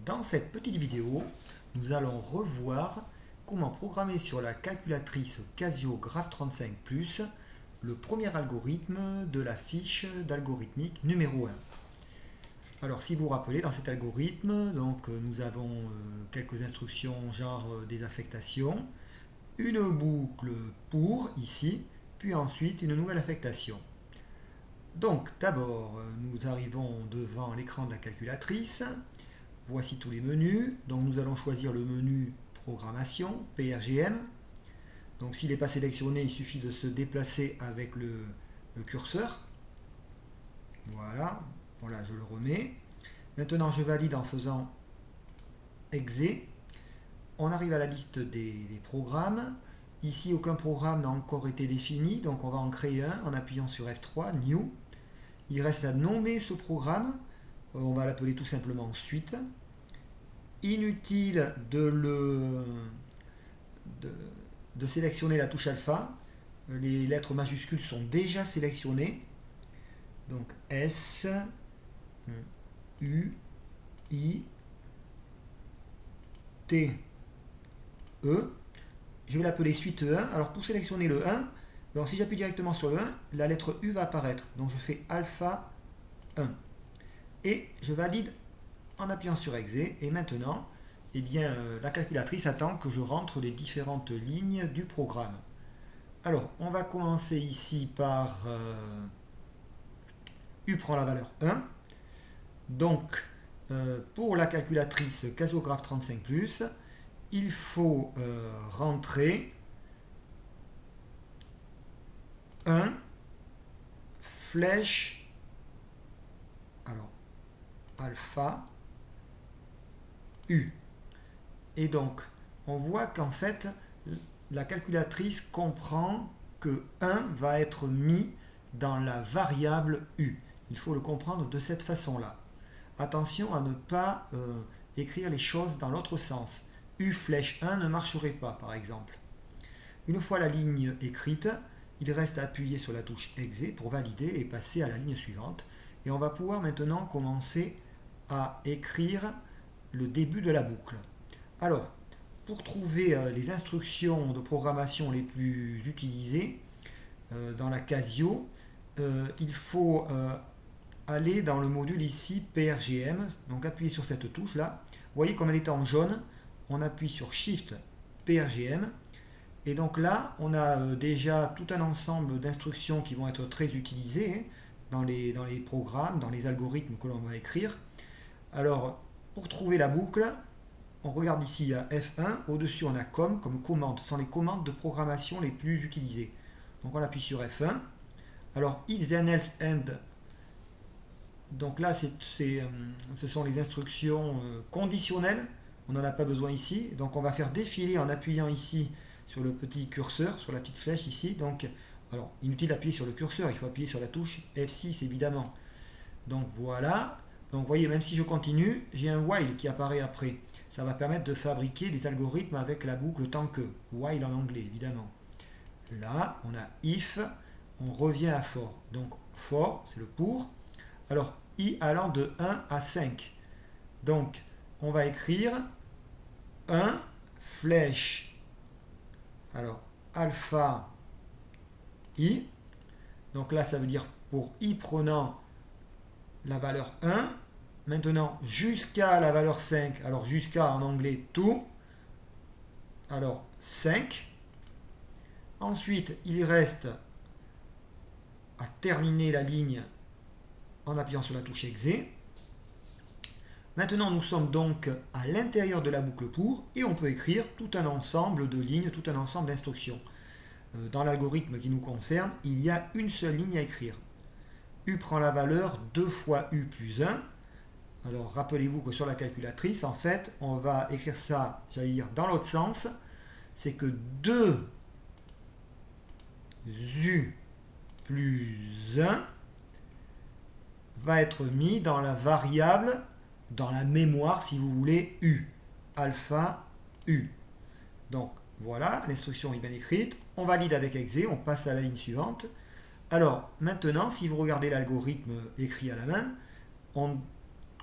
Dans cette petite vidéo, nous allons revoir comment programmer sur la calculatrice Casio Graph35+, le premier algorithme de la fiche d'algorithmique numéro 1. Alors si vous vous rappelez, dans cet algorithme, nous avons quelques instructions genre des affectations, une boucle pour ici, puis ensuite une nouvelle affectation. Donc d'abord, nous arrivons devant l'écran de la calculatrice. Voici tous les menus. Donc nous allons choisir le menu programmation, PRGM. Donc s'il n'est pas sélectionné, il suffit de se déplacer avec le curseur. Voilà, je le remets. Maintenant je valide en faisant EXE. On arrive à la liste des programmes. Ici, aucun programme n'a encore été défini, donc on va en créer un en appuyant sur F3, New. Il reste à nommer ce programme. On va l'appeler tout simplement suite. Inutile de sélectionner la touche alpha. Les lettres majuscules sont déjà sélectionnées. Donc S, U, I, T, E. Je vais l'appeler suite 1. Alors pour sélectionner le 1, alors si j'appuie directement sur le 1, la lettre U va apparaître. Donc je fais alpha 1. Et je valide en appuyant sur EXE. Et maintenant, la calculatrice attend que je rentre les différentes lignes du programme. Alors, on va commencer ici par U prend la valeur 1. Donc, pour la calculatrice Casio Graph35+, il faut rentrer 1 flèche, alors alpha U. Et donc, on voit qu'en fait, la calculatrice comprend que 1 va être mis dans la variable U. Il faut le comprendre de cette façon-là. Attention à ne pas écrire les choses dans l'autre sens. U flèche 1 ne marcherait pas, par exemple. Une fois la ligne écrite, il reste à appuyer sur la touche EXE pour valider et passer à la ligne suivante. Et on va pouvoir maintenant commencer à écrire le début de la boucle. Alors, pour trouver les instructions de programmation les plus utilisées dans la Casio, il faut aller dans le module ici PRGM, donc appuyer sur cette touche là. Vous voyez comme elle est en jaune, on appuie sur Shift PRGM. Et donc là, on a déjà tout un ensemble d'instructions qui vont être très utilisées dans les programmes, dans les algorithmes que l'on va écrire. Alors, pour trouver la boucle, on regarde ici à F1, au-dessus on a comme commande. Ce sont les commandes de programmation les plus utilisées. Donc on appuie sur F1. Alors, if then else and, donc là ce sont les instructions conditionnelles. On n'en a pas besoin ici. Donc on va faire défiler en appuyant ici sur le petit curseur, sur la petite flèche ici. Donc, alors, inutile d'appuyer sur le curseur, il faut appuyer sur la touche F6 évidemment. Donc voilà. Donc vous voyez, même si je continue, j'ai un while qui apparaît après. Ça va permettre de fabriquer des algorithmes avec la boucle tant que. While en anglais, évidemment. Là, on a if, on revient à for. Donc for, c'est le pour. Alors, i allant de 1 à 5. Donc, on va écrire 1 flèche, alors alpha i. Donc là, ça veut dire pour i prenant la valeur 1. Maintenant, jusqu'à la valeur 5. Alors, jusqu'à en anglais, to. Alors, 5. Ensuite, il reste à terminer la ligne en appuyant sur la touche EXE. Maintenant, nous sommes donc à l'intérieur de la boucle pour et on peut écrire tout un ensemble de lignes, tout un ensemble d'instructions. Dans l'algorithme qui nous concerne, il y a une seule ligne à écrire. U prend la valeur 2 fois U plus 1. Alors, rappelez-vous que sur la calculatrice, en fait, on va écrire ça, j'allais dire, dans l'autre sens. C'est que 2 U plus 1 va être mis dans la variable, dans la mémoire, si vous voulez, U. Alpha U. Donc, voilà, l'instruction est bien écrite. On valide avec EXE, on passe à la ligne suivante. Alors, maintenant, si vous regardez l'algorithme écrit à la main, on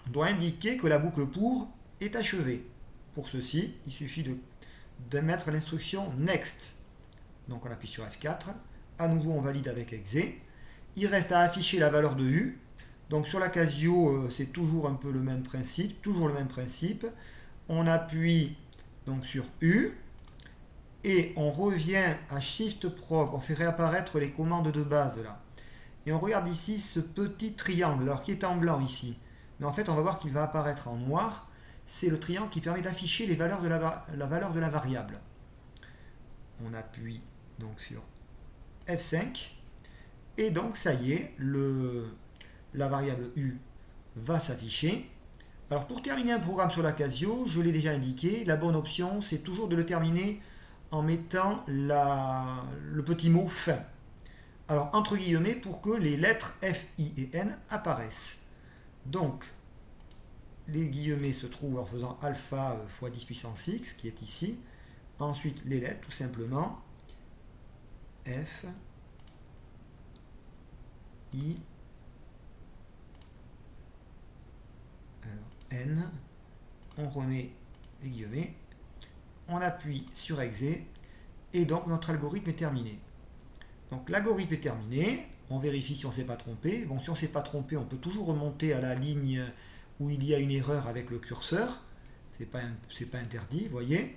doit indiquer que la boucle pour est achevé. Pour ceci, il suffit de mettre l'instruction Next. Donc on appuie sur F4. À nouveau, on valide avec exe. Il reste à afficher la valeur de U. Donc sur la Casio, c'est toujours un peu le même principe. On appuie donc sur U. Et on revient à Shift Prog. On fait réapparaître les commandes de base là. Et on regarde ici ce petit triangle, alors qui est en blanc ici. Mais en fait, on va voir qu'il va apparaître en noir. C'est le triangle qui permet d'afficher les valeurs de la valeur de la variable. On appuie donc sur F5. Et donc, ça y est, la variable U va s'afficher. Alors, pour terminer un programme sur la Casio, je l'ai déjà indiqué, la bonne option, c'est toujours de le terminer en mettant le petit mot fin. Alors, entre guillemets, pour que les lettres F, I et N apparaissent. Donc, les guillemets se trouvent en faisant alpha fois 10 puissance x, qui est ici. Ensuite, les lettres, tout simplement. F, I, alors N. On remet les guillemets. On appuie sur exe. Et donc, notre algorithme est terminé. Donc l'algorithme est terminé, on vérifie si on ne s'est pas trompé. Bon, si on ne s'est pas trompé, on peut toujours remonter à la ligne où il y a une erreur avec le curseur. C'est pas interdit, vous voyez.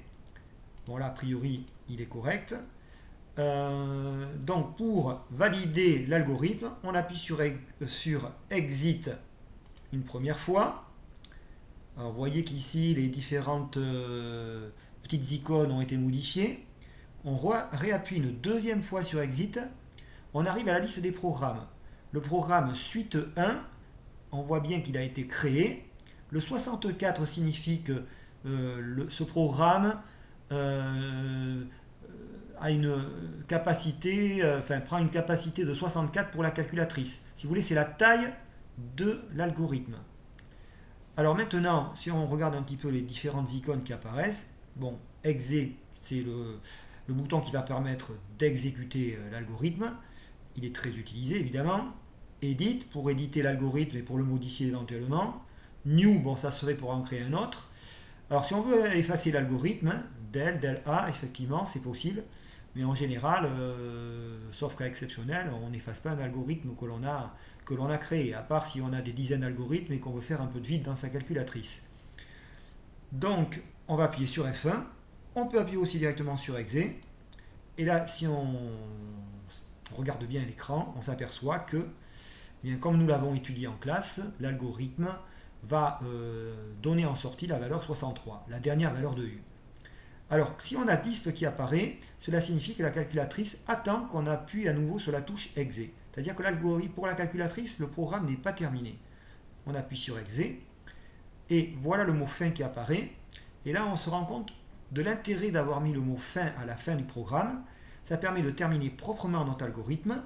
Bon là, a priori, il est correct. Donc pour valider l'algorithme, on appuie sur Exit une première fois. Alors, vous voyez qu'ici, les différentes petites icônes ont été modifiées. On réappuie une deuxième fois sur Exit, on arrive à la liste des programmes. Le programme Suite 1, on voit bien qu'il a été créé. Le 64 signifie que ce programme a une capacité, prend une capacité de 64 pour la calculatrice. Si vous voulez, c'est la taille de l'algorithme. Alors maintenant, si on regarde un petit peu les différentes icônes qui apparaissent, bon, Exe, c'est le bouton qui va permettre d'exécuter l'algorithme. Il est très utilisé évidemment. Edit pour éditer l'algorithme et pour le modifier éventuellement. New, bon ça serait pour en créer un autre. Alors si on veut effacer l'algorithme, del A, effectivement c'est possible. Mais en général, sauf cas exceptionnel, on n'efface pas un algorithme que l'on a créé, à part si on a des dizaines d'algorithmes et qu'on veut faire un peu de vide dans sa calculatrice. Donc on va appuyer sur F1. On peut appuyer aussi directement sur Exe. Et là, si on regarde bien l'écran, on s'aperçoit que, eh bien, comme nous l'avons étudié en classe, l'algorithme va donner en sortie la valeur 63, la dernière valeur de U. Alors, si on a DISP qui apparaît, cela signifie que la calculatrice attend qu'on appuie à nouveau sur la touche Exe. C'est-à-dire que l'algorithme, pour la calculatrice, le programme n'est pas terminé. On appuie sur Exe. Et voilà le mot fin qui apparaît. Et là, on se rend compte de l'intérêt d'avoir mis le mot fin à la fin du programme. Ça permet de terminer proprement notre algorithme.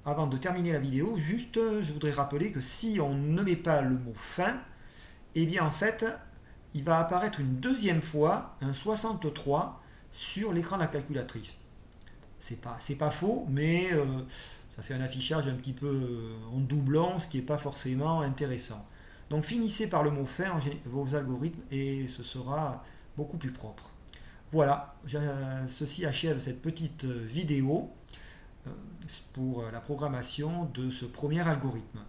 Avant de terminer la vidéo, juste, je voudrais rappeler que si on ne met pas le mot fin, eh bien en fait, il va apparaître une deuxième fois un 63 sur l'écran de la calculatrice. C'est pas faux, mais ça fait un affichage un petit peu en doublon, ce qui n'est pas forcément intéressant. Donc finissez par le mot fin vos algorithmes et ce sera beaucoup plus propre. Voilà, ceci achève cette petite vidéo pour la programmation de ce premier algorithme.